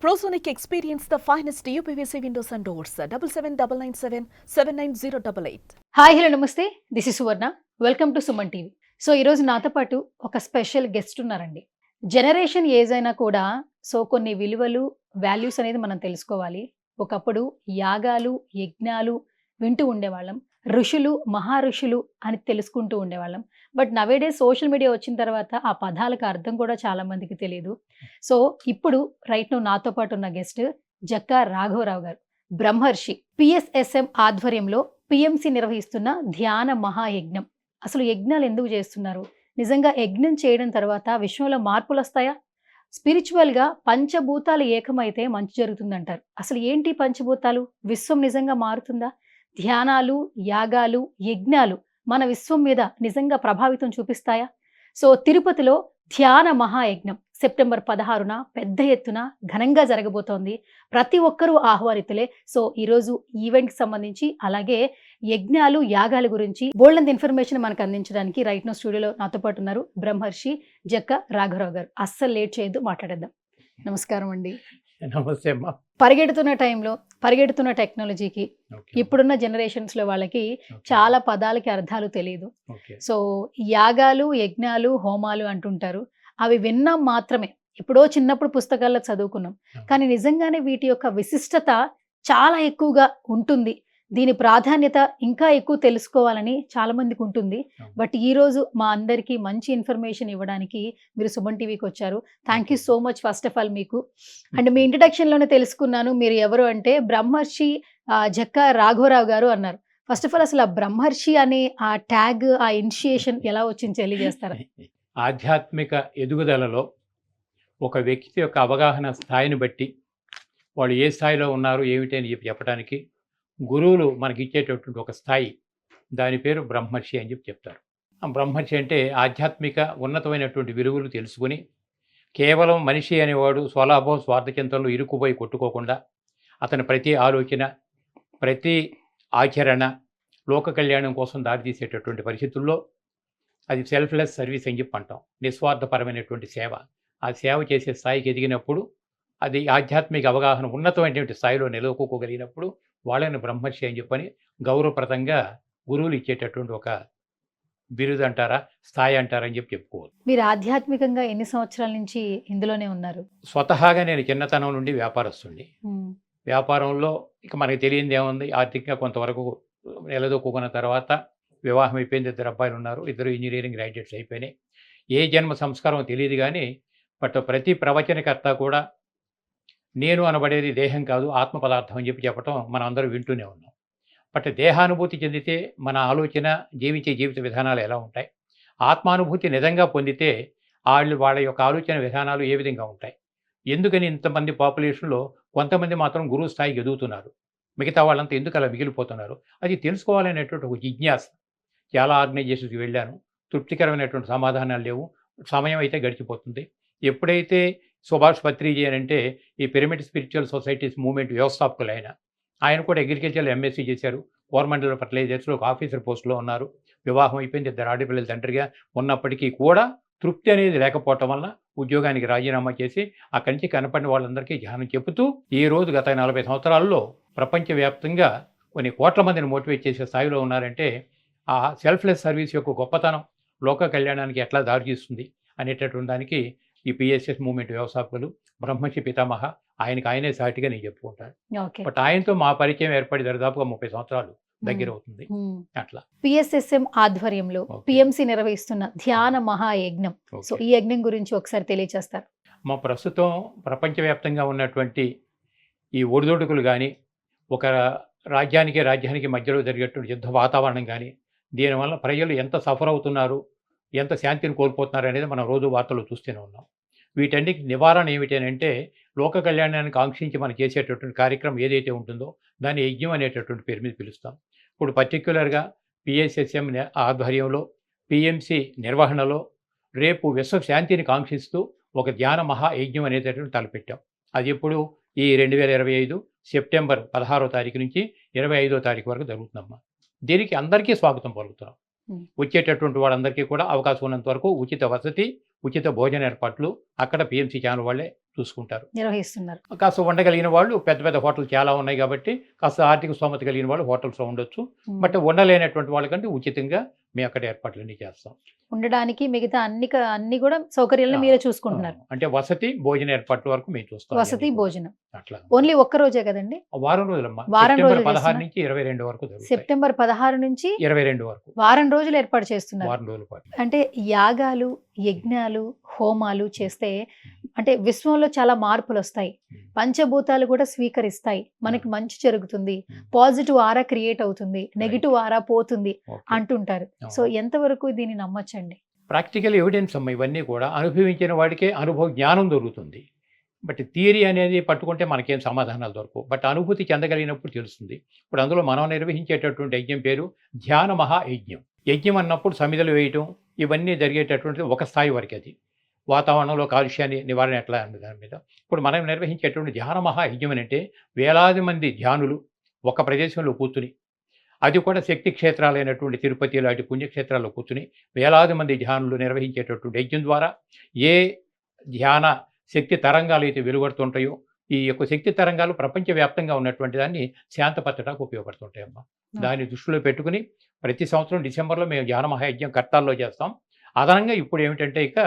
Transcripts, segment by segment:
Prosonic experience the finest UPVC windows and doors. 7799779088. Hi hello నమస్తే, this is Suvarna. Welcome to Suman TV. So ఈరోజు నాతో పాటు ఒక special guest ఉన్నారండి. జనరేషన్ ఏజ్ అయినా కూడా కొన్ని విలువలు వాల్యూస్ అనేది మనం తెలుసుకోవాలి. ఒకప్పుడు యాగాలు యజ్ఞాలు వింటూ ఉండేవాళ్ళం, ఋషులు మహా ఋషులు అని తెలుసుకుంటూ ఉండేవాళ్ళం. బట్ నవేడే సోషల్ మీడియా వచ్చిన తర్వాత ఆ పదాలకు అర్థం కూడా చాలా మందికి తెలియదు. సో ఇప్పుడు నాతో పాటు ఉన్న గెస్ట్ జక్కా రాఘవరావు గారు, బ్రహ్మర్షి. పిఎస్ఎస్ఎం ఆధ్వర్యంలో పిఎంసి నిర్వహిస్తున్న ధ్యాన మహాయజ్ఞం. అసలు యజ్ఞాలు ఎందుకు చేస్తున్నారు? నిజంగా యజ్ఞం చేయడం తర్వాత విశ్వంలో మార్పులు వస్తాయా? స్పిరిచువల్గా పంచభూతాలు ఏకమైతే మంచి జరుగుతుందంటారు. అసలు ఏంటి పంచభూతాలు? విశ్వం నిజంగా మారుతుందా? ధ్యానాలు యాగాలు యజ్ఞాలు మన విశ్వం మీద నిజంగా ప్రభావితం చూపిస్తాయా? సో తిరుపతిలో ధ్యాన మహాయజ్ఞం సెప్టెంబర్ 16న పెద్ద ఎత్తున ఘనంగా జరగబోతోంది. ప్రతి ఒక్కరూ ఆహ్వానితులే. సో ఈరోజు ఈవెంట్కి సంబంధించి అలాగే యజ్ఞాలు యాగాల గురించి బోల్డంత ఇన్ఫర్మేషన్ మనకు అందించడానికి స్టూడియోలో నాతో పాటు ఉన్నారు బ్రహ్మర్షి జక్కా రాఘవరావు గారు. అస్సలు లేట్ చేయొద్దు, మాట్లాడేద్దాం. నమస్కారం అండి. నమస్తే అమ్మా. పరిగెడుతున్న టైంలో పరిగెడుతున్న టెక్నాలజీకి ఇప్పుడున్న జనరేషన్స్ లో వాళ్ళకి చాలా పదాలకి అర్థాలు తెలియదు. సో యాగాలు యజ్ఞాలు హోమాలు అంటుంటారు. అవి విన్నాం మాత్రమే, ఎప్పుడో చిన్నప్పుడు పుస్తకాల్లో చదువుకున్నాం. కానీ నిజంగానే వీటి యొక్క విశిష్టత చాలా ఎక్కువగా ఉంటుంది. దీని ప్రాధాన్యత ఇంకా ఎక్కువ తెలుసుకోవాలని చాలా మందికి ఉంటుంది. బట్ ఈ రోజు మా అందరికీ మంచి ఇన్ఫర్మేషన్ ఇవ్వడానికి మీరు సుమన్ టీవీకి వచ్చారు. Thank you so much first of all మీకు. అండ్ మీ ఇంట్రడక్షన్లోనే తెలుసుకున్నాను మీరు ఎవరు అంటే బ్రహ్మర్షి జక్కా రాఘవరావు గారు అన్నారు. ఫస్ట్ ఆఫ్ ఆల్ అసలు ఆ బ్రహ్మర్షి అనే ఆ ట్యాగ్, ఆ ఇనిషియేషన్ ఎలా వచ్చింది తెలియజేస్తారా? ఆధ్యాత్మిక ఎదుగుదలలో ఒక వ్యక్తి యొక్క అవగాహన స్థాయిని బట్టి వాళ్ళు ఏ స్థాయిలో ఉన్నారు ఏమిటి అని చెప్పడానికి గురువులు మనకి ఇచ్చేటటువంటి ఒక స్థాయి, దాని పేరు బ్రహ్మర్షి అని చెప్తారు. ఆ బ్రహ్మర్షి అంటే ఆధ్యాత్మిక ఉన్నతమైనటువంటి విలువలు తెలుసుకుని కేవలం మనిషి అనేవాడు స్వలాభం స్వార్థచింతనలో ఇరుక్కుపోయి కొట్టుకోకుండా అతని ప్రతి ఆలోచన ప్రతి ఆచరణ లోక కళ్యాణం కోసం దారితీసేటటువంటి పరిస్థితుల్లో అది సెల్ఫ్లెస్ సర్వీస్ అని అంటాం. నిస్వార్థపరమైనటువంటి సేవ. ఆ సేవ చేసే స్థాయికి ఎదిగినప్పుడు అది ఆధ్యాత్మిక అవగాహన ఉన్నతమైనటువంటి స్థాయిలో నిలవకోగలిగినప్పుడు వాళ్ళని బ్రహ్మర్షి అని చెప్పని గౌరవప్రదంగా గురువులు ఇచ్చేటటువంటి ఒక బిరుదు అంటారా, స్థాయి అంటారా అని చెప్పుకోవాలి. మీరు ఆధ్యాత్మికంగా ఎన్ని సంవత్సరాల నుంచి ఇందులోనే ఉన్నారు? స్వతహాగా నేను చిన్నతనం నుండి వ్యాపారస్తుడిని. వ్యాపారంలో ఇక మనకి తెలియంది ఏముంది, ఆర్థికంగా కొంతవరకు నిలదొక్కున్న తర్వాత వివాహం అయిపోయింది. 2 అబ్బాయిలు ఉన్నారు. 2 ఇంజనీరింగ్ గ్రాడ్యుయేట్స్ అయిపోయినాయి. ఏ జన్మ సంస్కారం తెలియదు కానీ బట్ ప్రతి ప్రవచనకర్త కూడా నేను అనబడేది దేహం కాదు ఆత్మ పదార్థం అని చెప్పటం మనం అందరూ వింటూనే ఉన్నాం. బట్ దేహానుభూతి చెందితే మన ఆలోచన జీవించే జీవిత విధానాలు ఎలా ఉంటాయి, ఆత్మానుభూతి నిజంగా పొందితే వాళ్ళ యొక్క ఆలోచన విధానాలు ఏ విధంగా ఉంటాయి, ఎందుకని ఇంతమంది పాపులేషన్లో కొంతమంది మాత్రం గురువు స్థాయికి ఎదుగుతున్నారు, మిగతా వాళ్ళంతా ఎందుకు అలా మిగిలిపోతున్నారు, అది తెలుసుకోవాలనేటువంటి ఒక జిజ్ఞాస. చాలా ఆర్గనైజేషన్స్కి వెళ్ళాను, తృప్తికరమైనటువంటి సమాధానాలు లేవు. సమయం అయితే గడిచిపోతుంది. ఎప్పుడైతే సుభాష్ పత్రిజీ అని అంటే ఈ పిరమిడ్ స్పిరిచువల్ సొసైటీస్ మూవ్మెంట్ వ్యవస్థాపకులు ఆయన కూడా అగ్రికల్చర్ ఎంఎస్సీ చేశారు. కోరమండల్ ఫర్టిలైజర్స్లో ఒక ఆఫీసర్ పోస్టులో ఉన్నారు. వివాహం అయిపోయింది. 2 ఆడపిల్లల తండ్రిగా ఉన్నప్పటికీ కూడా తృప్తి అనేది లేకపోవటం వల్ల ఉద్యోగానికి రాజీనామా చేసి అక్కడి నుంచి కనపడిన వాళ్ళందరికీ ధ్యానం చెబుతూ ఈ రోజు గత 40 సంవత్సరాల్లో ప్రపంచవ్యాప్తంగా కొన్ని కోట్ల మందిని మోటివేట్ చేసే స్థాయిలో ఉన్నారంటే ఆ సెల్ఫ్లెస్ సర్వీస్ యొక్క గొప్పతనం లోక కళ్యాణానికి ఎట్లా దారితీస్తుంది అనేటటువంటి దానికి ఈ పిఎస్ఎస్ మూవ్మెంట్ వ్యవస్థాపకులు బ్రహ్మర్షి పితామహ ఆయనే సాటిగా నేను చెప్పుకుంటాను. బట్ ఆయనతో మా పరిచయం ఏర్పడి దాదాపుగా 30 సంవత్సరాలు దగ్గర అవుతుంది. అట్లా పిఎస్ఎస్ఎం ఆధ్వర్యంలో పిఎంసి నిర్వహిస్తున్న ధ్యాన మహాయజ్ఞం. సో ఈ యజ్ఞం గురించి ఒకసారి తెలియజేస్తారు. మా ప్రస్తుతం ప్రపంచవ్యాప్తంగా ఉన్నటువంటి ఈ ఒడిదొడుకులు కానీ ఒక రాజ్యానికి మధ్యలో జరిగేటువంటి యుద్ధ వాతావరణం కానీ దీనివల్ల ప్రజలు ఎంత సఫర్ అవుతున్నారు, ఎంత శాంతిని కోల్పోతున్నారు అనేది మనం రోజు వార్తలు చూస్తూనే ఉన్నాం. వీటన్నిటి నివారణ ఏమిటి అని అంటే లోక కళ్యాణానికి ఆంక్షించి మనం చేసేటటువంటి కార్యక్రమం ఏదైతే ఉంటుందో దాన్ని యజ్ఞం అనేటటువంటి పేరు మీద పిలుస్తాం. ఇప్పుడు పర్టిక్యులర్గా పిఎస్ఎస్ఎం ఆధ్వర్యంలో పిఎంసి నిర్వహణలో రేపు విశ్వ శాంతిని కాంక్షిస్తూ ఒక ధ్యాన మహాయజ్ఞం అనేటటువంటి తలపెట్టాం. అది ఇప్పుడు ఈ 2025 సెప్టెంబర్ 16వ తారీఖు నుంచి 25వ తారీఖు వరకు జరుగుతుందమ్మా. దీనికి అందరికీ స్వాగతం పలుకుతున్నాం. వచ్చేటటువంటి వాళ్ళందరికీ కూడా అవకాశం ఉన్నంత వరకు ఉచిత వసతి, ఉచిత భోజన ఏర్పాట్లు అక్కడ పిఎంసి ఛానల్ వాళ్ళే చూసుకుంటారు. నిర్వహిస్తున్నారు. కాస్త ఉండగలిగిన వాళ్ళు పెద్ద పెద్ద హోటల్ చాలా ఉన్నాయి కాబట్టి కాస్త ఆర్థిక స్తోమత కలిగిన వాళ్ళు హోటల్స్లో ఉండొచ్చు. బట్ ఉండలేనటువంటి వాళ్ళకంటే ఉచితంగా మేము అక్కడ ఏర్పాట్లన్నీ చేస్తాం. ఉండడానికి మిగతా అన్ని కూడా సౌకర్యాలను మీరే చూసుకుంటున్నారు. అంటే వసతి భోజన ఏర్పాట్ల వరకు మేము చూస్తాం. వసతి భోజనం అట్లా ఓన్లీ ఒక్క రోజే కదండి? వారం రోజులమ్మా. వారం సెప్టెంబర్ రోజులు 16 చేస్తున్నా? నుంచి 22 వరకు జరుగుతాయి. సెప్టెంబర్ 16 నుంచి 22 వరకు వారం రోజులు ఏర్పాటు చేస్తున్నారు. వారం రోజుల పాటు. అంటే యాగాలు, యజ్ఞాలు, హోమాలు చేస్తే అంటే విశ్వంలో చాలా మార్పులు వస్తాయి. పంచభూతాలు కూడా స్వీకరిస్తాయి. మనకి మంచి జరుగుతుంది, పాజిటివ్ ఆరా క్రియేట్ అవుతుంది, నెగిటివ్ ఆరా పోతుంది ఓకే. అంటుంటారు. సో ఎంతవరకు దీన్ని నమ్మచ్చండి? ప్రాక్టికల్ ఎవిడెన్స్ అమ్మ ఇవన్నీ కూడా. అనుభవించిన వాడికే అనుభవ జ్ఞానం దొరుకుతుంది. బట్ థియరీ అనేది పట్టుకుంటే మనకేం సమాధానాలు దొరకవు. బట్ అనుభూతి చెందగలిగినప్పుడు తెలుస్తుంది. ఇప్పుడు అందులో మనం నిర్వహించేటటువంటి యజ్ఞం పేరు ధ్యాన మహాయజ్ఞం. యజ్ఞం అన్నప్పుడు సమిధలు వేయటం ఇవన్నీ జరిగేటటువంటిది ఒక స్థాయి వరకు. అది వాతావరణంలో కాలుష్యాన్ని నివారణ ఎట్లా అనే దాని మీద. ఇప్పుడు మనం నిర్వహించేటువంటి ధ్యాన మహాయజ్ఞం అంటే వేలాది మంది ధ్యానులు ఒక ప్రదేశంలో కూర్చుని, అది కూడా శక్తి క్షేత్రాలైనటువంటి తిరుపతి లాంటి పుణ్యక్షేత్రాల్లో కూర్చుని వేలాది మంది ధ్యానులు నిర్వహించేటటువంటి యజ్ఞం ద్వారా ఏ ధ్యాన శక్తి తరంగాలు అయితే వెలువడుతుంటాయో ఈ యొక్క శక్తి తరంగాలు ప్రపంచవ్యాప్తంగా ఉన్నటువంటి దాన్ని శాంతపరచడానికి ఉపయోగపడుతుంటాయమ్మా. దాన్ని దృష్టిలో పెట్టుకుని ప్రతి సంవత్సరం డిసెంబర్లో మేము ధ్యాన మహాయజ్ఞం కర్తాల్లో చేస్తాం. అదనంగా ఇప్పుడు ఏమిటంటే ఇక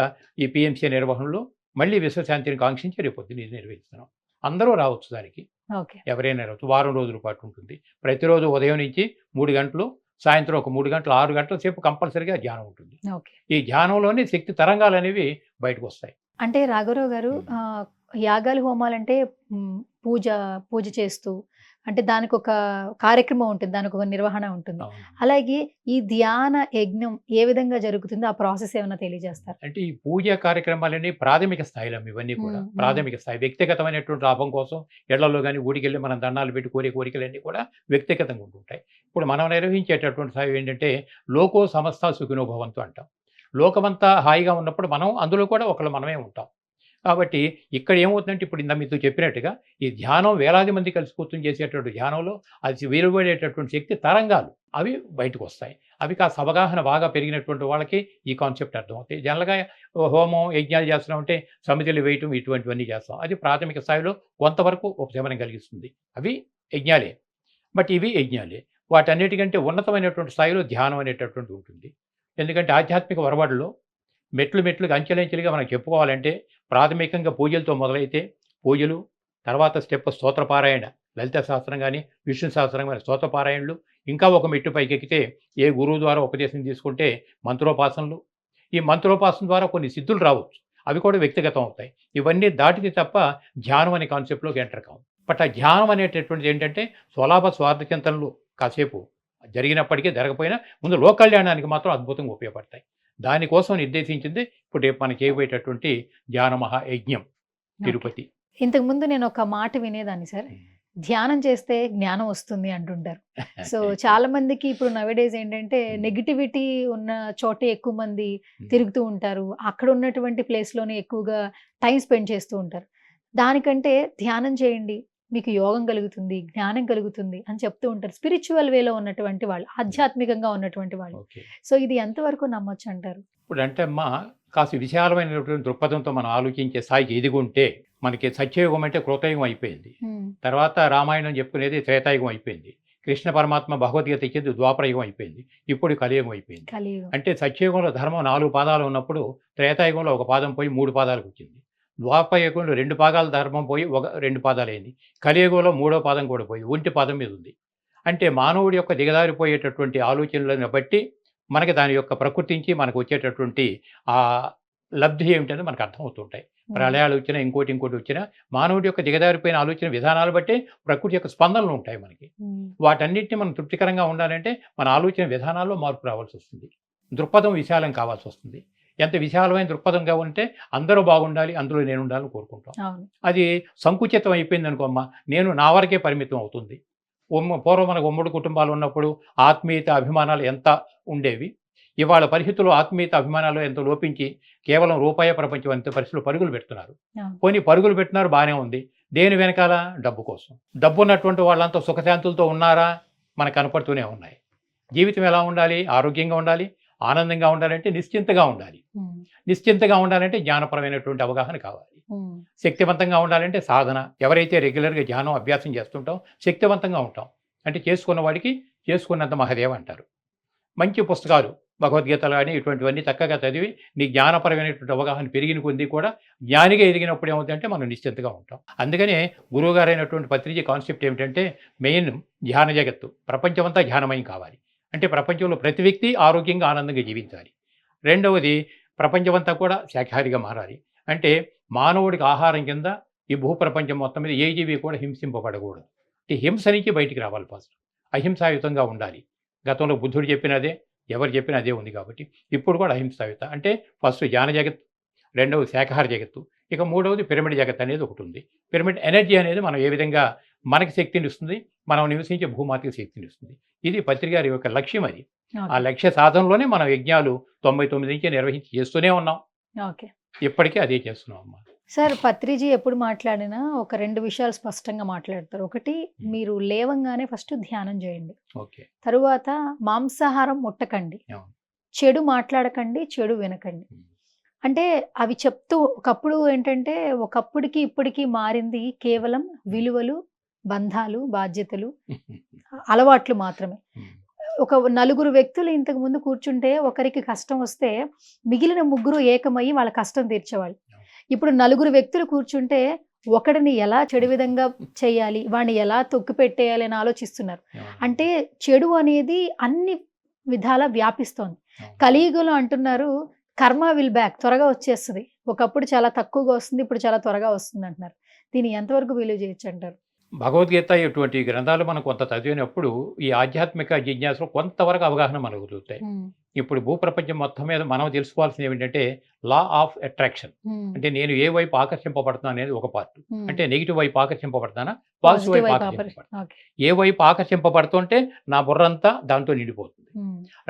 ఈ పిఎంసీ నిర్వహణలో మళ్ళీ విశ్వశాంతిని కాంక్షించి రేపు పొద్దున్న ఇది నిర్వహిస్తున్నాం. అందరూ రావచ్చు దానికి, ఓకే. ఎవరైనా రావచ్చు. వారం రోజుల పాటు ఉంటుంది. ప్రతిరోజు ఉదయం నుంచి 3 గంటలు, సాయంత్రం ఒక 3 గంటలు, 6 గంటల సేపు కంపల్సరీగా ధ్యానం ఉంటుంది. ఓకే. ఈ ధ్యానంలోనే శక్తి తరంగాలు అనేవి బయటకు వస్తాయి. అంటే రాఘవరావు గారు యాగాలు, హోమాలంటే పూజ చేస్తూ అంటే దానికి ఒక కార్యక్రమం ఉంటుంది, దానికి ఒక నిర్వహణ ఉంటుంది. అవును. అలాగే ఈ ధ్యాన యజ్ఞం ఏ విధంగా జరుగుతుందో ఆ ప్రాసెస్ ఏమైనా తెలియజేస్తారు? అంటే ఈ పూజా కార్యక్రమాలన్నీ ప్రాథమిక స్థాయిలో ఇవన్నీ కూడా మ్మ్. ప్రాథమిక స్థాయి. వ్యక్తిగతమైనటువంటి లాభం కోసం ఇళ్లలో కానీ ఊడికెళ్ళి మనం దండాలు పెట్టి కోరికలన్నీ కూడా వ్యక్తిగతంగా ఉంటుంటాయి. ఇప్పుడు మనం నిర్వహించేటటువంటి స్థాయి ఏంటంటే లోకో సమస్త సుఖినో భవంతు అంటాం. లోకమంతా హాయిగా ఉన్నప్పుడు మనం అందులో కూడా ఒకళ్ళు మనమే ఉంటాం. కాబట్టి ఇక్కడ ఏమవుతుందంటే ఇప్పుడు ఇంత మీతో చెప్పినట్టుగా ఈ ధ్యానం వేలాది మంది కలిసి కూర్చొని చేసేటటువంటి ధ్యానంలో అది వెలువడేటటువంటి శక్తి తరంగాలు అవి బయటకు వస్తాయి. అవి కాస్త అవగాహన బాగా పెరిగినటువంటి వాళ్ళకి ఈ కాన్సెప్ట్ అర్థమవుతాయి. జనరల్గా హోమం యజ్ఞాలు చేస్తున్నామంటే సమితులు వేయటం ఇటువంటివన్నీ చేస్తాం. అది ప్రాథమిక స్థాయిలో కొంతవరకు ఉపశమనం కలిగిస్తుంది. అవి యజ్ఞాలే. బట్ ఇవి యజ్ఞాలే. వాటన్నిటికంటే ఉన్నతమైనటువంటి స్థాయిలో ధ్యానం అనేటటువంటి ఉంటుంది. ఎందుకంటే ఆధ్యాత్మిక ఒరవడిలో మెట్లుగా అంచెలంచెలుగా మనం చెప్పుకోవాలంటే ప్రాథమికంగా పూజలతో మొదలైతే పూజలు, తర్వాత స్టెప్ స్తోత్రపారాయణ, లలిత శాస్త్రం కానీ విష్ణు శాస్త్రం కానీ స్తోత్రపారాయణలు, ఇంకా ఒక మెట్టు పైకెక్కితే ఏ గురువు ద్వారా ఉపదేశం తీసుకుంటే మంత్రోపాసనలు. ఈ మంత్రోపాసన ద్వారా కొన్ని సిద్ధులు రావచ్చు, అవి కూడా వ్యక్తిగతం అవుతాయి. ఇవన్నీ దాటితే తప్ప ధ్యానం అనే కాన్సెప్ట్లోకి ఎంటర్ కావు. బట్ ఆ ధ్యానం అనేటటువంటిది ఏంటంటే స్వలాభ స్వార్థ చింతనలు కాసేపు జరిగినప్పటికీ జరగకపోయినా ముందు లోకల్యాణానికి మాత్రం అద్భుతంగా ఉపయోగపడతాయి. దానికోసం నిర్దేశించింది ఇప్పుడు రేపు మనకి చేయబోయేటటువంటి ధ్యాన మహాయజ్ఞం తిరుపతి. ఇంతకుముందు నేను ఒక మాట వినేదాన్ని సార్, ధ్యానం చేస్తే జ్ఞానం వస్తుంది అంటుంటారు. సో చాలా మందికి ఇప్పుడు నవేడేస్ ఏంటంటే నెగిటివిటీ ఉన్న చోటే ఎక్కువ మంది తిరుగుతూ ఉంటారు, అక్కడ ఉన్నటువంటి ప్లేస్లోనే ఎక్కువగా టైం స్పెండ్ చేస్తూ ఉంటారు. దానికంటే ధ్యానం చేయండి, మీకు యోగం కలుగుతుంది, జ్ఞానం కలుగుతుంది అని చెప్తూ ఉంటారు స్పిరిచువల్ వేలో ఉన్నటువంటి వాళ్ళు, ఆధ్యాత్మికంగా ఉన్నటువంటి వాళ్ళు. ఓకే. సో ఇది ఎంతవరకు నమ్మొచ్చు అంటారు? ఇప్పుడు అంటే అమ్మా కాస్త విశాలమైనటువంటి దృక్పథంతో మనం ఆలోచించే స్థాయికి ఎదిగుంటే మనకి సత్యయుగం అంటే కృతయుగం అయిపోయింది. తర్వాత రామాయణం చెప్పుకునేది త్రేతాయుగం అయిపోయింది. కృష్ణ పరమాత్మ భగవద్గీత ఇచ్చేది ద్వాపరయుగం అయిపోయింది. ఇప్పుడు కలియుగం అయిపోయింది. కలియుగం అంటే సత్యయుగంలో ధర్మం 4 పాదాలు ఉన్నప్పుడు త్రేతాయుగంలో 1 పాదం పోయి 3 పాదాలకు వచ్చింది. ద్వాపరయుగంలో 2 పాదాల ధర్మం పోయి 2 పాదాలు అయింది. కలియుగంలో 3వ పాదం కూడా పోయి 1 పాదం మీద ఉంది. అంటే మానవుడి యొక్క దిగదారిపోయేటటువంటి ఆలోచనలను బట్టి మనకి దాని యొక్క ప్రకృతించి మనకు వచ్చేటటువంటి ఆ లబ్ధి ఏమిటనేది మనకు అర్థమవుతుంటాయి. ప్రళయాలు వచ్చినా ఇంకోటి వచ్చినా మానవుడి యొక్క దిగదారిపోయిన ఆలోచన విధానాలు బట్టే ప్రకృతి యొక్క స్పందనలు ఉంటాయి మనకి. వాటన్నిటిని మనం తృప్తికరంగా ఉండాలంటే మన ఆలోచన విధానాల్లో మార్పు రావాల్సి వస్తుంది. దృక్పథం విశాలం కావాల్సి వస్తుంది. ఎంత విశాలమైన దృక్పథంగా ఉంటే అందరూ బాగుండాలి, అందులో నేను ఉండాలని కోరుకుంటాం. అది సంకుచితం అయిపోయింది అనుకోమ్మా, నేను నా వరకే పరిమితం అవుతుంది. పూర్వం మనకు ఉమ్మడి కుటుంబాలు ఉన్నప్పుడు ఆత్మీయత అభిమానాలు ఎంత ఉండేవి. ఇవాళ పరిస్థితుల్లో ఆత్మీయత అభిమానాలు ఎంత లోపించి కేవలం రూపాయి ప్రపంచం అంత పరిస్థితులు పరుగులు పెడుతున్నారు. కొన్ని పరుగులు పెట్టినారు, బాగానే ఉంది. దేని వెనకాల? డబ్బు కోసం. డబ్బు ఉన్నటువంటి వాళ్ళంతా సుఖశాంతులతో ఉన్నారా? మనకు కనపడుతూనే ఉన్నాయి. జీవితం ఎలా ఉండాలి? ఆరోగ్యంగా ఉండాలి, ఆనందంగా ఉండాలంటే నిశ్చింతగా ఉండాలి. నిశ్చింతగా ఉండాలంటే జ్ఞానపరమైనటువంటి అవగాహన కావాలి. శక్తివంతంగా ఉండాలంటే సాధన. ఎవరైతే రెగ్యులర్గా ధ్యానం అభ్యాసం చేస్తుంటాం శక్తివంతంగా ఉంటాం. అంటే చేసుకున్న వాడికి చేసుకున్నంత మహదేవ అంటారు. మంచి పుస్తకాలు భగవద్గీతలు కానీ ఇటువంటివన్నీ చక్కగా చదివి నీ జ్ఞానపరమైనటువంటి అవగాహన పెరిగిన కొద్దీ కూడా జ్ఞానిగా ఎదిగినప్పుడు ఏమవుతుందంటే మనం నిశ్చింతగా ఉంటాం. అందుకనే గురువుగారైనటువంటి పత్రిజీ కాన్సెప్ట్ ఏమిటంటే మెయిన్ ధ్యాన జగత్తు ప్రపంచమంతా ధ్యానమయం కావాలి. అంటే ప్రపంచంలో ప్రతి వ్యక్తి ఆరోగ్యంగా ఆనందంగా జీవించాలి. రెండవది ప్రపంచమంతా కూడా శాఖాహారిగా మారాలి. అంటే మానవుడికి ఆహారం కింద ఈ భూప్రపంచం మొత్తం మీద ఏ జీవి కూడా హింసింపబడకూడదు. ఈ హింస నుంచి బయటికి రావాలి. ఫస్ట్ అహింసాయుతంగా ఉండాలి. గతంలో బుద్ధుడు చెప్పినదే, ఎవరు చెప్పినా అదే ఉంది. కాబట్టి ఇప్పుడు కూడా అహింసాయుత అంటే ఫస్ట్ జ్ఞాన జగత్తు, రెండవది శాఖాహార జగత్తు, ఇక మూడవది పిరమిడ్ జగత్ అనేది ఒకటి ఉంది. పిరమిడ్ ఎనర్జీ అనేది మనం ఏ విధంగా మనకి శక్తిని ఇస్తుంది, మనం నివసించే భూమాతకి శక్తిని ఇస్తుంది. ఇది పత్రికారి యొక్క లక్ష్యం. అది ఆ లక్ష్య సాధనలోనే మనం యజ్ఞాలు 99 నుంచి నిర్వహించి చేస్తూనే ఉన్నాం. ఓకే, ఇప్పటికీ అదే చేస్తున్నాం అమ్మా. సార్ పత్రిజీ ఎప్పుడు మాట్లాడినా ఒక 2 విషయాలు స్పష్టంగా మాట్లాడతారు. ఒకటి, మీరు లేవంగానే ఫస్ట్ ధ్యానం చేయండి. ఓకే. తరువాత మాంసాహారం ముట్టకండి, అవును. చెడు మాట్లాడకండి, చెడు వినకండి. అంటే అవి చెప్తూ ఒకప్పుడు ఏంటంటే ఒకప్పటికి ఇప్పటికి మారింది కేవలం విలువలు, బంధాలు, బాధ్యతలు, అలవాట్లు మాత్రమే. ఒక నలుగురు వ్యక్తులు ఇంతకు ముందు కూర్చుంటే ఒకరికి కష్టం వస్తే మిగిలిన ముగ్గురు ఏకమయ్యి వాళ్ళ కష్టం తీర్చేవాళ్ళు. ఇప్పుడు నలుగురు వ్యక్తులు కూర్చుంటే ఒకడిని ఎలా చెడు విధంగా చేయాలి, వాడిని ఎలా తొక్కి పెట్టేయాలి అని ఆలోచిస్తున్నారు. అంటే చెడు అనేది అన్ని విధాల వ్యాపిస్తోంది. కలియుగంలో అంటున్నారు కర్మ విల్ బ్యాక్, త్వరగా వచ్చేస్తుంది. ఒకప్పుడు చాలా తక్కువగా వస్తుంది, ఇప్పుడు చాలా త్వరగా వస్తుంది అంటున్నారు. దీన్ని ఎంతవరకు విలువ చేయొచ్చు అంటారు? భగవద్గీత ఇటువంటి గ్రంథాలు మనం కొంత చదివినప్పుడు ఈ ఆధ్యాత్మిక జిజ్ఞాసలో కొంతవరకు అవగాహన మనకు దొరుకుతాయి. ఇప్పుడు భూప్రపంచం మొత్తం మీద మనం తెలుసుకోవాల్సింది ఏమిటంటే లా ఆఫ్ అట్రాక్షన్. అంటే నేను ఏ వైపు ఆకర్షింపబడుతున్నా అనేది ఒక పార్ట్. అంటే నెగిటివ్ వైపు ఆకర్షింపబడతానా, పాజిటివ్ వైపు ఆకర్షింపబడతానా. ఏ వైపు ఆకర్షింపబడుతుంటే నా బుర్రంతా దాంతో నిండిపోతుంది.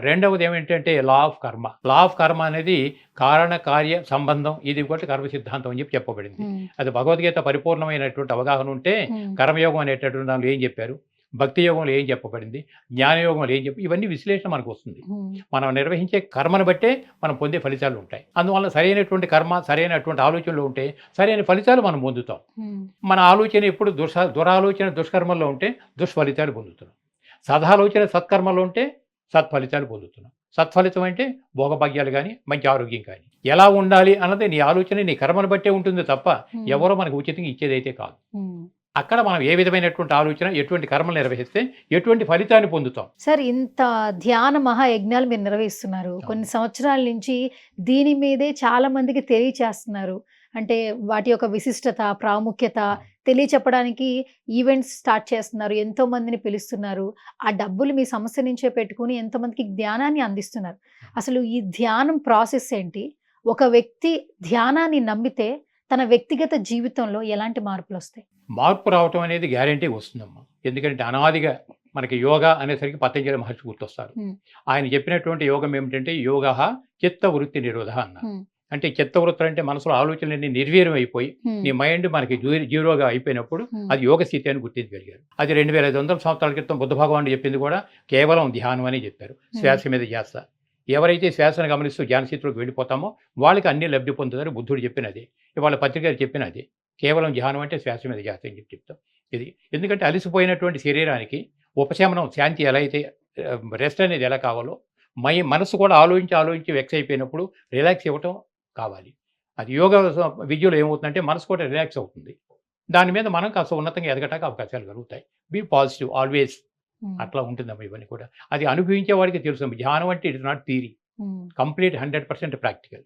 రెండవది ఏమిటంటే లా ఆఫ్ కర్మ. లా ఆఫ్ కర్మ అనేది కారణ కార్య సంబంధం, ఇది ఒకటి కర్మ సిద్ధాంతం అని చెప్పబడింది. అది భగవద్గీత పరిపూర్ణమైనటువంటి అవగాహన ఉంటే కర్మయోగం అనేటటువంటి దానిలో ఏం చెప్పారు, భక్తి యోగంలో ఏం చెప్పబడింది, జ్ఞానయోగంలో ఏం చెప్పి, ఇవన్నీ విశ్లేషణ మనకు వస్తుంది. మనం నిర్వహించే కర్మను బట్టే మనం పొందే ఫలితాలు ఉంటాయి. అందువల్ల సరైనటువంటి కర్మ, సరైనటువంటి ఆలోచనలు ఉంటే సరైన ఫలితాలు మనం పొందుతాం. మన ఆలోచన ఎప్పుడు దురాలోచన దుష్కర్మల్లో ఉంటే దుష్ఫలితాలు పొందుతున్నాం. సదాలోచన సత్కర్మలో ఉంటే సత్ఫలితాలు పొందుతున్నాం. సత్ఫలితం అంటే భోగభాగ్యాలు కానీ మంచి ఆరోగ్యం కానీ. ఎలా ఉండాలి అన్నది నీ ఆలోచన నీ కర్మను బట్టే ఉంటుంది తప్ప ఎవరో మనకు ఉచితంగా ఇచ్చేదైతే కాదు. అక్కడ మనం ఏ విధమైనటువంటి ఆలోచన, ఎటువంటి కర్మలు నిర్వహిస్తే ఎటువంటి ఫలితాన్ని పొందుతాం. సార్, ఇంత ధ్యాన మహాయజ్ఞాలు మీరు నిర్వహిస్తున్నారు, కొన్ని సంవత్సరాల నుంచి దీని మీదే చాలా మందికి తెలియచేస్తున్నారు. అంటే వాటి యొక్క విశిష్టత, ప్రాముఖ్యత తెలియచెప్పడానికి ఈవెంట్స్ స్టార్ట్ చేస్తున్నారు, ఎంతో మందిని పిలుస్తున్నారు. ఆ డబ్బులు మీ సంస్థ నుంచే పెట్టుకుని ఎంతోమందికి జ్ఞానాన్ని అందిస్తున్నారు. అసలు ఈ ధ్యానం ప్రాసెస్ ఏంటి? ఒక వ్యక్తి ధ్యానాన్ని నమ్మితే తన వ్యక్తిగత జీవితంలో ఎలాంటి మార్పులు వస్తాయి? మార్పు రావటం అనేది గ్యారంటీ వస్తుందమ్మా. ఎందుకంటే అనాదిగా మనకి యోగా అనేసరికి పతంజలి మహర్షి గుర్తొస్తారు. ఆయన చెప్పినటువంటి యోగం ఏమిటంటే యోగ చిత్త వృత్తి నిరోధ అన్నారు. అంటే చిత్తవృత్తులు అంటే మనసులో ఆలోచనలన్నీ నిర్వీర్యం అయిపోయి నీ మైండ్ మనకి జీరోగా అయిపోయినప్పుడు అది యోగ స్థితి అని గుర్తించగలిగారు. అది 2500 సంవత్సరాల క్రితం బుద్ధ భగవానుడు చెప్పింది కూడా కేవలం ధ్యానం అని చెప్పారు. శ్వాస మీద ధ్యాస. ఎవరైతే శ్వాసను గమనిస్తూ ధ్యానస్థితిలోకి వెళ్ళిపోతామో వాళ్ళకి అన్ని లబ్ధి పొందుతారు. బుద్ధుడు చెప్పినది, ఇవాళ పత్రికలు చెప్పినది. కేవలం ధ్యానం అంటే శ్వాస మీద ధ్యాస అని చెప్తాం. ఇది ఎందుకంటే అలసిపోయినటువంటి శరీరానికి ఉపశమనం, శాంతి ఎలా అయితే రెస్ట్ అనేది ఎలా కావాలో మనసు కూడా ఆలోచించి వెక్స్ అయిపోయినప్పుడు రిలాక్స్ ఇవ్వటం కావాలి. అది యోగా విద్యలో ఏమవుతుందంటే మనసు కూడా రిలాక్స్ అవుతుంది. దాని మీద మనం కాస్త ఉన్నతంగా ఎదగటానికి అవకాశాలు కలుగుతాయి. Be positive always. అట్లా ఉంటుందమ్మా ఇవన్నీ కూడా. అది అనుభవించే వాడికి తెలుసు. ధ్యానం అంటే it is not theory, complete 100% practical.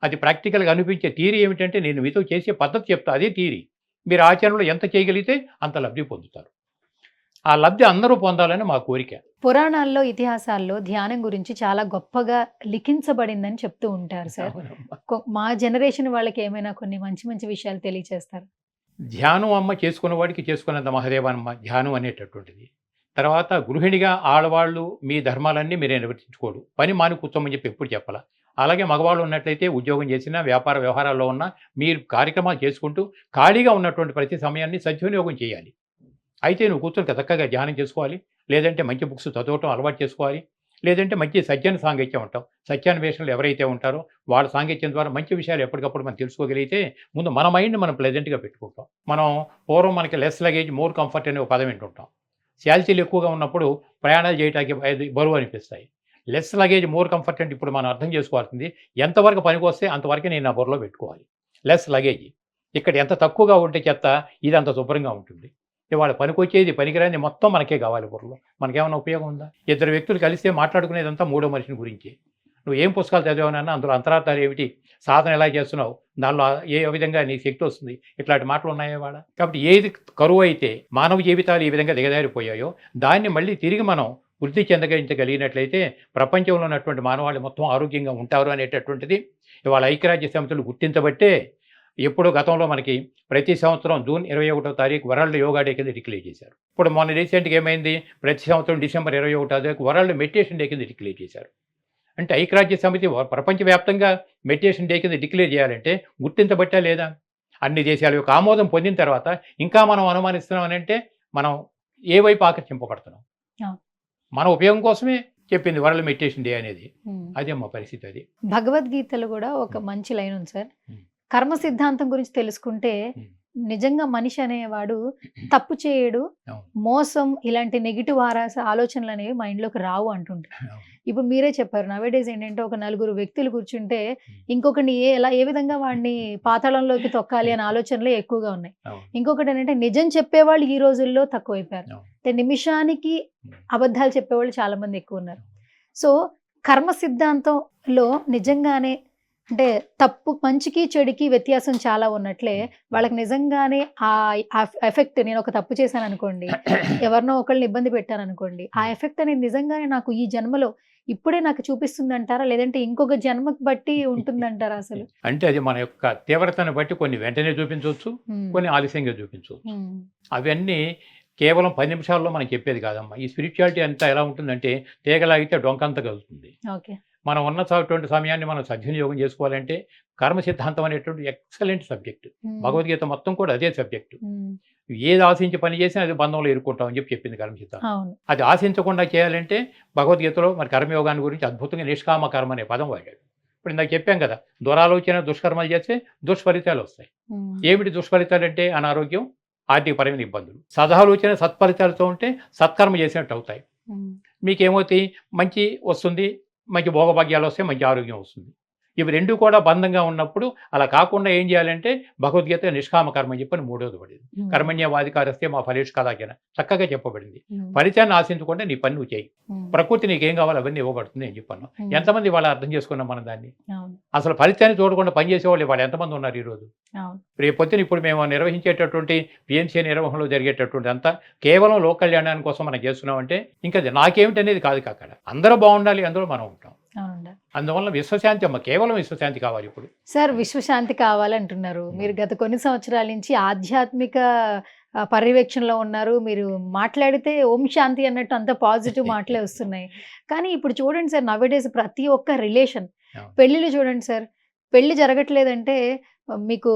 అది ప్రాక్టికల్గా అనిపించే థియరీ ఏమిటంటే నేను మీతో చేసే పద్ధతి చెప్తా, అదే థియరీ. మీరు ఆచరణలో ఎంత చేయగలిగితే అంత లబ్ధి పొందుతారు. ఆ లబ్ధి అందరూ పొందాలని మా కోరిక. పురాణాల్లో, ఇతిహాసాల్లో ధ్యానం గురించి చాలా గొప్పగా లిఖించబడిందని చెప్తూ ఉంటారు సార్. మా జనరేషన్ వాళ్ళకి ఏమైనా కొన్ని మంచి మంచి విషయాలు తెలియచేస్తారు? ధ్యానం అమ్మ చేసుకున్న వాడికి చేసుకున్నంత మహదేవనమ్మ ధ్యానం అనేటటువంటిది. తర్వాత గృహిణిగా ఆడవాళ్ళు మీ ధర్మాలన్నీ మీరే నిర్వర్తించుకోడు, పని మాని కూర్చోమని చెప్పి ఎప్పుడు చెప్పాల. అలాగే మగవాళ్ళు ఉన్నట్లయితే ఉద్యోగం చేసినా, వ్యాపార వ్యవహారాల్లో ఉన్నా మీరు కార్యక్రమాలు చేసుకుంటూ ఖాళీగా ఉన్నటువంటి ప్రతి సమయాన్ని సద్వినియోగం చేయాలి. అయితే నువ్వు కూర్చొని చక్కగా ధ్యానం చేసుకోవాలి, లేదంటే మంచి బుక్స్ చదవటం అలవాటు చేసుకోవాలి. లేదంటే మంచి సజ్జన సాంగత్యం ఉంటాం. సత్యాన్వేషణలు ఎవరైతే ఉంటారో వాళ్ళ సాంగత్యం ద్వారా మంచి విషయాలు ఎప్పటికప్పుడు మనం తెలుసుకోగలిగితే ముందు మన మైండ్ని మనం ప్లెజెంట్గా పెట్టుకుంటాం. మనం పూర్వం మనకి లెస్ లగేజ్ మోర్ కంఫర్ట్ అనే ఒక పదం వింటుంటాం. శాలరీలు ఎక్కువగా ఉన్నప్పుడు ప్రయాణాలు చేయడానికి బరువు అనిపిస్తాయి. లెస్ లగేజ్ మోర్ కంఫర్ట్ అంటే ఇప్పుడు మనం అర్థం చేసుకోవాల్సింది ఎంతవరకు పనికొస్తే అంతవరకు నేను నా బుర్రలో పెట్టుకోవాలి. లెస్ లగేజ్ ఇక్కడ ఎంత తక్కువగా ఉంటే చెత్త ఇది అంత శుభ్రంగా ఉంటుంది. ఇవాళ పనికొచ్చేది పనికిరాని మొత్తం మనకే కావాలి బుర్రలో. మనకేమైనా ఉపయోగం ఉందా? ఇద్దరు వ్యక్తులు కలిస్తే మాట్లాడుకునేదంతా మూడో మనిషిని గురించి. నువ్వు ఏం పుస్తకాలు చదివానన్నా అందులో అంతరార్థాలు ఏమిటి, సాధన ఎలా చేస్తున్నావు, దానిలో ఏ విధంగా నీ శక్తి వస్తుంది, ఇట్లాంటి మాటలు ఉన్నాయో వాడ. కాబట్టి ఏది కరువు అయితే మానవ జీవితాలు ఈ విధంగా దిగజారిపోయాయో దాన్ని మళ్ళీ తిరిగి మనం వృద్ధి చెందగలిగినట్లయితే ప్రపంచంలో ఉన్నటువంటి మానవాళి మొత్తం ఆరోగ్యంగా ఉంటారు అనేటటువంటిది ఇవాళ ఐక్యరాజ్య సమితులు గుర్తించబట్టే ఎప్పుడో గతంలో మనకి ప్రతి సంవత్సరం జూన్ 21వ తారీఖు వరల్డ్ యోగా డే కింద డిక్లేర్ చేశారు. ఇప్పుడు మొన్న రీసెంట్గా ఏమైంది, ప్రతి సంవత్సరం డిసెంబర్ 21వ తారీఖు వరల్డ్ మెడిటేషన్ డే కింద డిక్లేర్ చేశారు. అంటే ఐక్యరాజ్య సమితి ప్రపంచవ్యాప్తంగా మెడిటేషన్ డే కింద డిక్లేర్ చేయాలంటే గుర్తించబట్టా లేదా? అన్ని దేశాల యొక్క ఆమోదం పొందిన తర్వాత ఇంకా మనం అనుమానిస్తున్నాం అని అంటే మనం ఏ వైపు ఆకర్షింపబడుతున్నాం? మన ఉపయోగం కోసమే చెప్పింది వరల్డ్ మెడిటేషన్ డే అనేది. అదే మా పరిస్థితి. అది భగవద్గీతలో కూడా ఒక మంచి లైన్ ఉంది సార్. కర్మ సిద్ధాంతం గురించి తెలుసుకుంటే నిజంగా మనిషి అనేవాడు తప్పు చేయడు, మోసం ఇలాంటి నెగిటివ్ ఆలోచనలు అనేవి మైండ్లోకి రావు అంటుంటారు. ఇప్పుడు మీరే చెప్పారు నవేడేస్ ఏంటంటే ఒక నలుగురు వ్యక్తులు కూర్చుంటే ఇంకొకటి ఏ విధంగా వాడిని పాతాళంలోకి తొక్కాలి అనే ఆలోచనలే ఎక్కువగా ఉన్నాయి. ఇంకొకటి ఏంటంటే నిజం చెప్పేవాళ్ళు ఈ రోజుల్లో తక్కువైపోయారు. అంటే నిమిషానికి అబద్ధాలు చెప్పేవాళ్ళు చాలా మంది ఎక్కువ ఉన్నారు. సో కర్మ సిద్ధాంతంలో నిజంగానే అంటే తప్పు మంచికి చెడుకి వ్యత్యాసం చాలా ఉన్నట్లే వాళ్ళకి నిజంగానే ఆ ఎఫెక్ట్, నేను ఒక తప్పు చేశాను అనుకోండి, ఎవరినో ఒకళ్ళని ఇబ్బంది పెట్టాను అనుకోండి, ఆ ఎఫెక్ట్ అనేది నిజంగానే నాకు ఈ జన్మలో ఇప్పుడే నాకు చూపిస్తుంది అంటారా, లేదంటే ఇంకొక జన్మకు బట్టి ఉంటుందంటారా? అసలు అంటే అది మన యొక్క తీవ్రతను బట్టి కొన్ని వెంటనే చూపించవచ్చు, కొన్ని ఆలస్యంగా చూపించవచ్చు. అవన్నీ కేవలం 10 నిమిషాల్లో మనం చెప్పేది కాదమ్మా. ఈ స్పిరిచువాలిటీ అంతా ఎలా ఉంటుందంటే తీగలాగితే డొంకంతా కలుగుతుంది. మనం ఉన్నటువంటి సమయాన్ని మనం సద్వినియోగం చేసుకోవాలంటే కర్మ సిద్ధాంతం అనేటువంటి ఎక్సలెంట్ సబ్జెక్టు. భగవద్గీత మొత్తం కూడా అదే సబ్జెక్టు. ఏది ఆశించి పని చేసినా అది బంధంలో ఇరుక్కుంటాం అని చెప్పింది కర్మ సిద్ధాంతం. అది ఆశించకుండా చేయాలంటే భగవద్గీతలో మరి కర్మయోగాన్ని గురించి అద్భుతంగా నిష్కామ కర్మ అనే పదం వాడాడు. ఇప్పుడు ఇందాక చెప్పాం కదా, దురాలోచన దుష్కర్మలు చేస్తే దుష్ఫలితాలు వస్తాయి. ఏమిటి దుష్ఫలితాలు అంటే అనారోగ్యం, ఆర్థికపరమైన ఇబ్బందులు. సదాలోచన సత్ఫలితాలతో ఉంటే సత్కర్మ చేసినట్టు అవుతాయి. మీకేమవుతాయి, మంచి వస్తుంది, మంచి భోగభాగ్యాలు వస్తాయి, మంచి ఆరోగ్యం వస్తుంది. ఇవి రెండు కూడా బంధంగా ఉన్నప్పుడు అలా కాకుండా ఏం చేయాలంటే భగవద్గీత నిష్కామ కర్మ అని చెప్పని మూడోది పడింది. కర్మణ్యవాధికారస్తే మా ఫలేష్ కథాకిన చక్కగా చెప్పబడింది. ఫలితాన్ని ఆశించకుండా నీ పని నువ్వు చేయి, ప్రకృతి నీకేం కావాలి అవన్నీ ఇవ్వబడుతుంది అని చెప్పాను. ఎంతమంది వాళ్ళు అర్థం చేసుకున్నాం మనం దాన్ని? అసలు ఫలితాన్ని చూడకుండా పనిచేసేవాళ్ళు వాళ్ళు ఎంతమంది ఉన్నారు ఈరోజు? రేపు పొద్దున ఇప్పుడు మేము నిర్వహించేటటువంటి పిఎంసీ నిర్వహణలో జరిగేటటువంటి అంతా కేవలం లోక్ కళ్యాణాని కోసం మనం చేస్తున్నామంటే ఇంకా నాకేమిటి అనేది కాదు. అక్కడ అందరూ బాగుండాలి, అందులో మనం ఉంటాం. అందువల్ల విశ్వశాంతి అమ్మ, కేవలం విశ్వశాంతి కావాలి. ఇప్పుడు సార్ విశ్వశాంతి కావాలంటున్నారు మీరు. గత కొన్ని సంవత్సరాల నుంచి ఆధ్యాత్మిక పర్యవేక్షణలో ఉన్నారు. మీరు మాట్లాడితే ఓం శాంతి అన్నట్టు అంత పాజిటివ్ మాటలే వస్తున్నాయి. కానీ ఇప్పుడు చూడండి సార్, నవేడేస్ ప్రతి ఒక్క రిలేషన్, పెళ్ళిళ్ళు చూడండి సార్, పెళ్లి జరగట్లేదంటే మీకు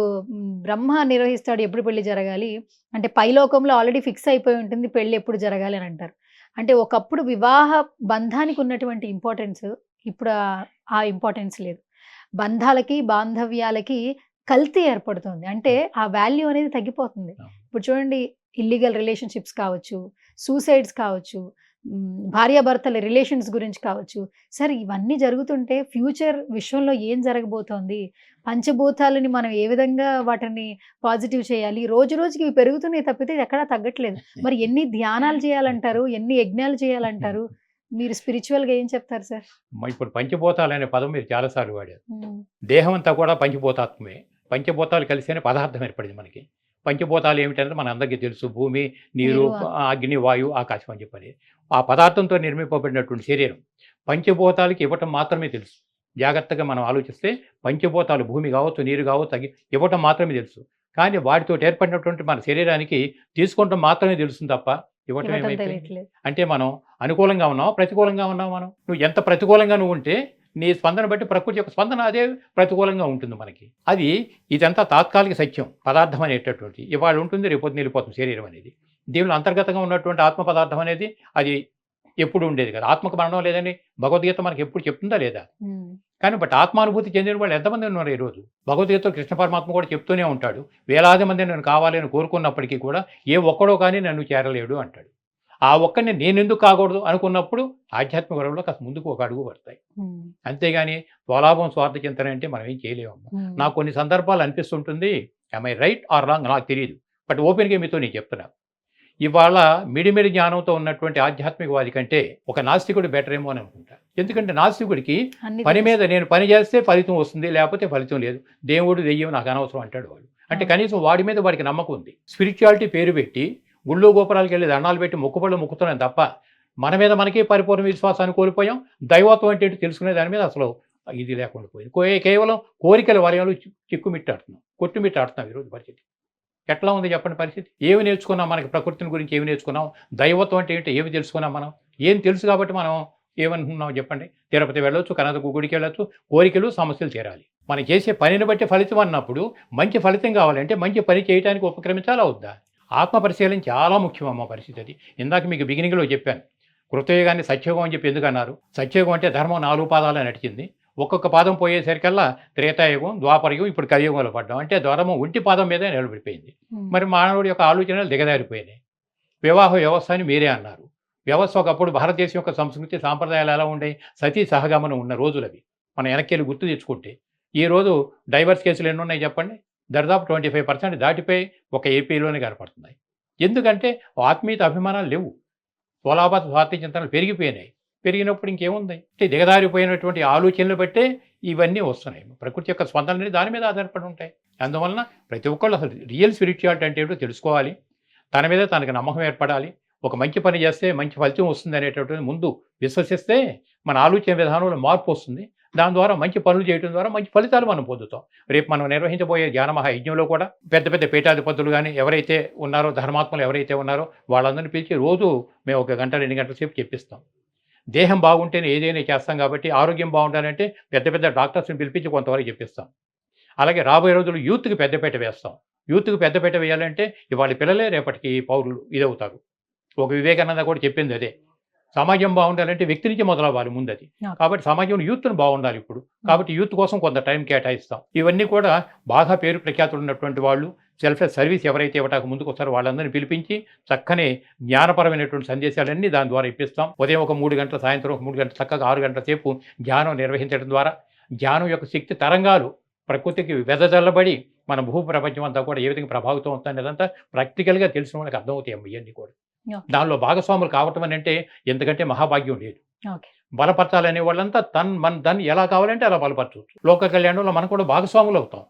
బ్రహ్మ నిర్వహిస్తాడు ఎప్పుడు పెళ్లి జరగాలి అంటే, పైలోకంలో ఆల్రెడీ ఫిక్స్ అయిపోయి ఉంటుంది పెళ్లి ఎప్పుడు జరగాలి అని అంటారు. అంటే ఒకప్పుడు వివాహ బంధానికి ఉన్నటువంటి ఇంపార్టెన్స్ ఇప్పుడు ఆ ఇంపార్టెన్స్ లేదు. బంధాలకి బాంధవ్యాలకి కల్తీ ఏర్పడుతుంది. అంటే ఆ వాల్యూ అనేది తగ్గిపోతుంది. ఇప్పుడు చూడండి, ఇల్లీగల్ రిలేషన్షిప్స్ కావచ్చు, సూసైడ్స్ కావచ్చు, భార్యాభర్తల రిలేషన్స్ గురించి కావచ్చు. సరే ఇవన్నీ జరుగుతుంటే ఫ్యూచర్ విశ్వంలో ఏం జరగబోతోంది, పంచభూతాలని మనం ఏ విధంగా వాటిని పాజిటివ్ చేయాలి, రోజు రోజుకి ఇవి పెరుగుతున్నాయి తప్పితే ఎక్కడా తగ్గట్లేదు. మరి ఎన్ని ధ్యానాలు చేయాలంటారు, ఎన్ని యజ్ఞాలు చేయాలంటారు? మీరు స్పిరిచువల్గా ఏం చెప్తారు సార్? ఇప్పుడు పంచభూతాలు అనే పదం మీరు చాలాసార్లు వాడారు. దేహం అంతా కూడా పంచభూతాత్మే. పంచభూతాలు కలిస్తేనే పదార్థం ఏర్పడింది మనకి. పంచభూతాలు ఏమిటనేది మన అందరికీ తెలుసు. భూమి, నీరు, అగ్ని, వాయువు, ఆకాశం అని చెప్పని ఆ పదార్థంతో నిర్మింపబడినటువంటి శరీరం పంచభూతాలకి ఇవ్వటం మాత్రమే తెలుసు. జాగ్రత్తగా మనం ఆలోచిస్తే పంచభూతాలు భూమి కావచ్చు, నీరు కావచ్చు, ఇవ్వటం మాత్రమే తెలుసు. కానీ వాటితో ఏర్పడినటువంటి మన శరీరానికి తీసుకుంటాం మాత్రమే తెలుస్తుంది తప్ప ఇవ్వటం ఏమైపోయింది. అంటే మనం అనుకూలంగా ఉన్నావా, ప్రతికూలంగా ఉన్నావా? నువ్వు ఎంత ప్రతికూలంగా నువ్వు ఉంటే నీ స్పందన బట్టి ప్రకృతి యొక్క స్పందన అదే ప్రతికూలంగా ఉంటుంది మనకి. అది ఇదంతా తాత్కాలిక సత్యం. పదార్థం అనేటటువంటి ఇవాళ ఉంటుంది, రేపు వెళ్ళిపోతుంది శరీరం అనేది. దీనిలో అంతర్గతంగా ఉన్నటువంటి ఆత్మ పదార్థం అనేది అది ఎప్పుడు ఉండేది కదా. ఆత్మకు మరణం లేదని భగవద్గీత మనకి ఎప్పుడు చెప్తుందా లేదా? కానీ బట్ ఆత్మానుభూతి చెందిన వాళ్ళు ఎంతమంది ఉన్నారు ఈరోజు? భగవద్గీతలో కృష్ణ పరమాత్మ కూడా చెప్తూనే ఉంటాడు, వేలాది మంది నేను కావాలి అని కోరుకున్నప్పటికీ కూడా ఏ ఒక్కడో కానీ నన్ను చేరలేడు అంటాడు. ఆ ఒక్కడిని నేను ఎందుకు కాకూడదు అనుకున్నప్పుడు ఆధ్యాత్మిక వరంలో కాస్త ముందుకు ఒక అడుగు పడతాయి. అంతేగాని స్వలాభం స్వార్థ చింతన అంటే మనం ఏం చేయలేము. నాకు కొన్ని సందర్భాలు అనిపిస్తుంటుంది, am I right are wrong నాకు తెలియదు, బట్ ఓపెన్గా మీతో నేను చెప్తున్నాను. ఇవాళ మిడిమిడి జ్ఞానంతో ఉన్నటువంటి ఆధ్యాత్మికవాది కంటే ఒక నాస్తికుడు బెటర్ ఏమో అని అనుకుంటా. ఎందుకంటే నాస్తికుడికి పని మీద నేను పని చేస్తే ఫలితం వస్తుంది, లేకపోతే ఫలితం లేదు, దేవుడు దెయ్యం నాకు అనవసరం అంటాడు వాడు. అంటే కనీసం వాడి మీద వాడికి నమ్మకం ఉంది. స్పిరిచువాలిటీ పేరు పెట్టి గుళ్ళో గోపురాలకు వెళ్ళి దండాలు పెట్టి మొక్కుబళ్ళు మొక్కుతున్నాం తప్ప మన మీద మనకే పరిపూర్ణ విశ్వాసాన్ని కోల్పోయాం. దైవత్వం అంటే తెలుసుకునే దాని మీద అసలు ఇది లేకుండా పోయింది. కేవలం కోరికల వలయంలో చిక్కుమిట్టాడుతున్నాం, కొట్టుమిట్టాడుతున్నాం ఈరోజు పరిస్థితి. ఎట్లా ఉంది చెప్పండి పరిస్థితి? ఏమి నేర్చుకున్నాం? మనకి ప్రకృతిని గురించి ఏమి నేర్చుకున్నాం? దైవత్వం అంటే ఏంటి ఏమి తెలుసుకున్నాం? మనం ఏం తెలుసు కాబట్టి మనం ఏమనుకున్నాం చెప్పండి? తిరుపతి వెళ్ళొచ్చు, కనక గుడికి వెళ్ళొచ్చు, కోరికలు సమస్యలు తీరాలి. మనం చేసే పనిని బట్టి ఫలితం అన్నప్పుడు మంచి ఫలితం కావాలంటే మంచి పని చేయడానికి ఉపక్రమించాలా వద్దా? ఆత్మ పరిశీలన చాలా ముఖ్యం అమ్మ పరిస్థితి అది. ఇందాక మీకు బిగినింగ్లో చెప్పాను, కృతయుగాన్ని సత్యయుగం అని చెప్పి ఎందుకు అన్నారు? సత్యయుగం అంటే ధర్మం 4 పాదాలు నడిచింది. ఒక్కొక్క పాదం పోయేసరికల్లా త్రేతాయుగం, ద్వాపరయుగం, ఇప్పుడు కలియుగంలో పడ్డాం. అంటే ధర్మం ఒంటి పాదం మీదే నిలబడిపోయింది. మరి మానవుడి యొక్క ఆలోచనలు దిగజారిపోయినాయి. వివాహ వ్యవస్థ అని మీరే అన్నారు. వ్యవస్థ ఒకప్పుడు భారతదేశం యొక్క సంస్కృతి సాంప్రదాయాలు ఎలా ఉండేవి? సతీ సహగమనం ఉన్న రోజులు అవి. మనం వెనక్కి గుర్తు తెచ్చుకుంటే ఈరోజు డైవర్స్ కేసులు ఎన్ని ఉన్నాయి చెప్పండి? దాదాపు 25% దాటిపోయి ఒక ఏపీలోనే కనపడుతున్నాయి. ఎందుకంటే ఆత్మీయత అభిమానాలు లేవు, స్వలాభ స్వార్థ చింతనలు పెరిగిపోయినాయి. పెరిగినప్పుడు ఇంకేముంది? అంటే దిగదారిపోయినటువంటి ఆలోచనలు బట్టే ఇవన్నీ వస్తున్నాయి. ప్రకృతి యొక్క స్పందనలు దాని మీద ఆధారపడి ఉంటాయి. అందువలన ప్రతి ఒక్కళ్ళు అసలు రియల్ స్పిరిచువాలిటీ అంటే ఏంటో తెలుసుకోవాలి, తన మీద తనకు నమ్మకం ఏర్పడాలి. ఒక మంచి పని చేస్తే మంచి ఫలితం వస్తుంది అనేటటువంటి ముందు విశ్వసిస్తే మన ఆలోచన విధానంలో మార్పు వస్తుంది. దాని ద్వారా మంచి పనులు చేయడం ద్వారా మంచి ఫలితాలు మనం పొందుతాం. రేపు మనం నిర్వహించబోయే ధ్యాన మహాయజ్ఞంలో కూడా పెద్ద పెద్ద పీఠాధిపతులు కానీ ఎవరైతే ఉన్నారో, ధర్మాత్మలు ఎవరైతే ఉన్నారో వాళ్ళందరినీ పిలిచి రోజు మేము 1 గంట 2 గంటల సేపు చెప్పిస్తాం. దేహం బాగుంటేనే ఏదైనా చేస్తాం కాబట్టి ఆరోగ్యం బాగుండాలంటే పెద్ద పెద్ద డాక్టర్స్ని పిలిపించి కొంతవరకు చెప్పిస్తాం. అలాగే రాబోయే రోజులు యూత్కి పెద్దపీట వేస్తాం. యూత్కి పెద్దపీట వేయాలంటే ఇవాళ పిల్లలే రేపటికి పౌరులు ఇదవుతారు. ఒక వివేకానంద కూడా చెప్పింది అదే, సమాజం బాగుండాలంటే వ్యక్తి నుంచి మొదలవ్వాలి ముందు అది. కాబట్టి సమాజంలో యూత్ను బాగుండాలి ఇప్పుడు. కాబట్టి యూత్ కోసం కొంత టైం కేటాయిస్తాం. ఇవన్నీ కూడా బాగా పేరు ప్రఖ్యాతులు ఉన్నటువంటి వాళ్ళు, సెల్ఫ్ సర్వీస్ ఎవరైతే ఇవ్వటానికి ముందుకు వస్తారో వాళ్ళందరినీ పిలిపించి చక్కని జ్ఞానపరమైనటువంటి సందేశాలన్నీ దాని ద్వారా ఇప్పిస్తాం. ఉదయం ఒక 3 గంటల, సాయంత్రం ఒక 3 గంటల, చక్కగా 6 గంటల సేపు ధ్యానం నిర్వహించడం ద్వారా జ్ఞానం యొక్క శక్తి తరంగాలు ప్రకృతికి వెదజల్లబడి మన భూ ప్రపంచం అంతా కూడా ఏ విధంగా ప్రభావితం అవుతుంది అదంతా ప్రాక్టికల్గా తెలిసిన వాళ్ళకి అర్థమవుతాయి ఇవన్నీ కూడా. దానిలో భాగస్వాములు కావటం అని అంటే ఎందుకంటే మహాభాగ్యం లేదు. బలపరచాలనే వాళ్ళంతా తన్ మన దాన్ని ఎలా కావాలంటే అలా బలపరచవచ్చు. లోక కళ్యాణంలో మనం కూడా భాగస్వాములు అవుతాం.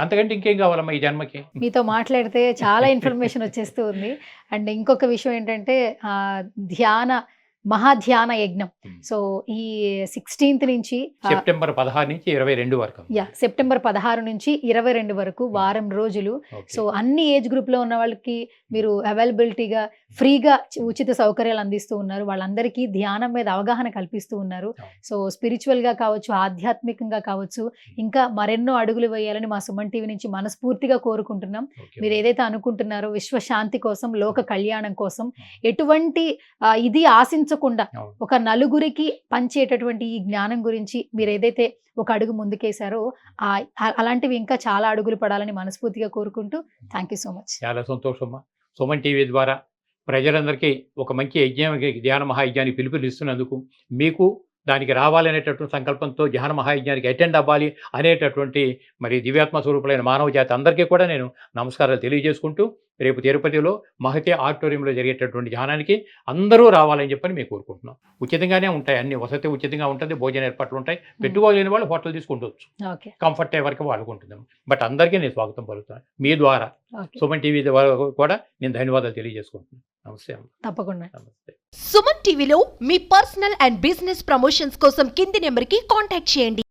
అంతకంటే ఇంకేం కావాలమ్మా ఈ జన్మకి? మీతో మాట్లాడితే చాలా ఇన్ఫర్మేషన్ వచ్చేస్తూ ఉంది. అండ్ ఇంకొక విషయం ఏంటంటే మహాధ్యాన యజ్ఞం. సో ఈ 16th నుంచి సెప్టెంబర్ 16 నుంచి 22 వరకు, సెప్టెంబర్ 16 నుంచి 22 వరకు వారం రోజులు. సో అన్ని ఏజ్ గ్రూప్ లో ఉన్న వాళ్ళకి మీరు అవైలబిలిటీగా ఫ్రీగా ఉచిత సౌకర్యాలు అందిస్తూ ఉన్నారు. వాళ్ళందరికీ ధ్యానం మీద అవగాహన కల్పిస్తూ ఉన్నారు. సో స్పిరిచువల్ గా కావచ్చు, ఆధ్యాత్మికంగా కావచ్చు, ఇంకా మరెన్నో అడుగులు వేయాలని మా సుమన్ టీవీ నుంచి మనస్ఫూర్తిగా కోరుకుంటున్నాం. మీరు ఏదైతే అనుకుంటున్నారో విశ్వశాంతి కోసం, లోక కళ్యాణం కోసం, ఎటువంటి ఇది ఆశించకుండా ఒక నలుగురికి పంచేటటువంటి ఈ జ్ఞానం గురించి మీరు ఏదైతే ఒక అడుగు ముందుకేశారో అలాంటివి ఇంకా చాలా అడుగులు పడాలని మనస్ఫూర్తిగా కోరుకుంటూ థ్యాంక్ యూ సో మచ్. చాలా సంతోషమ్మా. సుమన్ టీవీ ద్వారా ప్రజలందరికీ ఒక మంచి యజ్ఞానికి, ధ్యాన మహాయజ్ఞానికి పిలుపునిస్తున్నందుకు మీకు దానికి రావాలనేటటువంటి సంకల్పంతో ధ్యాన మహాయజ్ఞానికి అటెండ్ అవ్వాలి అనేటటువంటి మరి దివ్యాత్మ స్వరూపులైన మానవ జాతి అందరికీ కూడా నేను నమస్కారాలు తెలియజేసుకుంటూ రేపు తిరుపతిలో మహతి ఆడిటోరియంలో జరిగేటటువంటి ధ్యానానికి అందరూ రావాలని చెప్పని మేము కోరుకుంటున్నాం. ఉచితంగానే ఉంటాయి, అన్ని వసతి ఉచితంగా ఉంటుంది, భోజన ఏర్పాట్లు ఉంటాయి. పెట్టుబడి లేని వాళ్ళు హోటల్ తీసుకుంటవచ్చు, కంఫర్ట్ అయ్యే వరకు వాడుకుంటున్నాం. బట్ అందరికీ నేను స్వాగతం పలుకుతాను. మీ ద్వారా సుమన్ టీవీ ద్వారా కూడా నేను ధన్యవాదాలు తెలియజేసుకుంటున్నాను. నమస్తే అమ్మ. తప్పకుండా. నమస్తే. సుమన్ టీవీలో మీ పర్సనల్ అండ్ బిజినెస్ ప్రమోషన్స్ కోసం కింది నెంబర్కి కాంటాక్ట్ చేయండి.